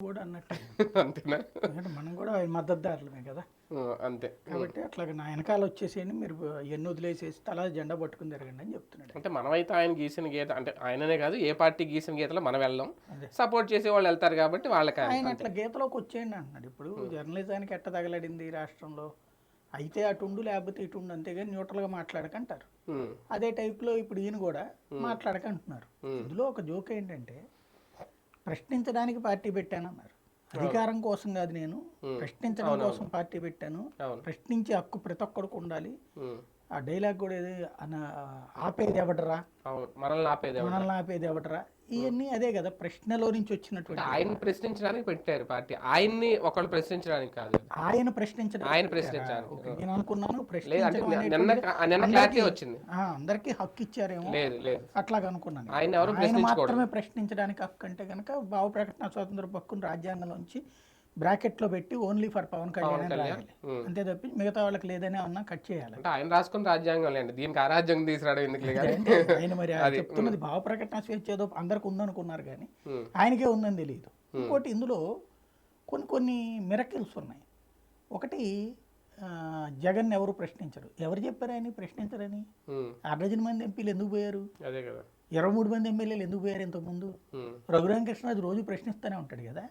కూడా అన్నట్టే. అంతేనా? ఎందుకంటే మనం కూడా ఆయన మద్దతుదారులమే కదా. అంతే. కాబట్టి అట్లాగా నా వెనకాల వచ్చేసేయండి, మీరు ఎన్ని వదిలేసేసి తలా జెండా పట్టుకుని తిరగండి అని చెప్తున్నాడు. అంటే మనమైతే ఆయన గీసిన గీత అంటే ఆయననే కాదు ఏ పార్టీ గీసిన గీతలో మనం వెళ్ళాం, అదే సపోర్ట్ చేసే వాళ్ళు వెళ్తారు కాబట్టి వాళ్ళకి ఆయన అంతే. అట్లా గీతలోకి వచ్చేయండి అంటున్నాడు. ఇప్పుడు జర్నలిజానికి ఎట్ట తగలడింది ఈ రాష్ట్రంలో, అయితే అటుండు లేకపోతే ఇటుండు, అంతేగాని న్యూట్రల్గా మాట్లాడకంటారు. ఉమ్, అదే టైప్లో ఇప్పుడు ఈయన కూడా మాట్లాడకంటున్నారు. ఇందులో ఒక జోక్ ఏంటంటే, ప్రశ్నించడానికి పార్టీ పెట్టానన్నారు. అధికారం కోసం కాదు, నేను ప్రశ్నించడం కోసం పార్టీ పెట్టాను. అవును. ప్రశ్నించే హక్కు ప్రతి ఒక్కడికి ఉండాలి. ఉమ్, ఆ డైలాగ్ కూడా ఏది ఆపేది ఎవడరా, అవును. మనల్ని ఆపేది ఎవరు? మనల్ని ఆపేది ఎవడరా, ఇవన్నీ అదే కదా ప్రశ్నలో నుంచి వచ్చినటువంటి. ఆయన ప్రశ్నించడానికి పెట్టారు పార్టీ, ఆయన్ని ఒకళ్ళు ప్రశ్నించడానికి కాదు. ఆయన ప్రశ్నించడం ఆయన ప్రశ్నించడానికి. ఓకే, నేను అనుకున్నాను లేదు అంటే ప్రశ్నించడం నిన్న అనేటువంటిది క్లారిటీ వచ్చింది. అందరికీ హక్కు ఇచ్చారేమో, లేదు లేదు, అట్లాగా అనుకున్నాను. ఆయన ఎవరు ఆయన ప్రశ్నించకూడదు. మాత్రమే ప్రశ్నించడానికి హక్కు అంటే కనుక భావ ప్రకటన స్వాతంత్ర హక్కును రాజ్యాంగంలోంచి బ్రాకెట్లో పెట్టి ఓన్లీ ఫర్ పవన్ కళ్యాణ్ అని రాయాలి. అంతే తప్పి మిగతా వాళ్ళకి లేదని అన్నా కట్ చేయాలి. అంటే ఆయన రాసుకున్న రాజ్యాంగం లేండి, దీనికి ఆ రాజ్యాంగం తీసుకురావడం ఎందుకు? అంటే ఆయన మరి చెప్తున్నది భావ ప్రకటన స్వేచ్ఛ ఏదో అందరికి ఉందనుకున్నారు కానీ ఆయనకే ఉందని తెలియదు. ఇంకోటి ఇందులో కొన్ని మిరకిల్స్ ఉన్నాయి. ఒకటి, జగన్ ఎవరు ప్రశ్నించరు. ఎవరు చెప్పారు ఆయన ప్రశ్నించరని? 6 మంది ఎంపీలు ఎందుకు పోయారు? అదే కదా. 23 మంది ఎమ్మెల్యేలు ఎందుకు పోయారు ఇంతకుముందు? రఘురామకృష్ణరాజు రోజు ప్రశ్నిస్తూనే ఉంటాడు కదా.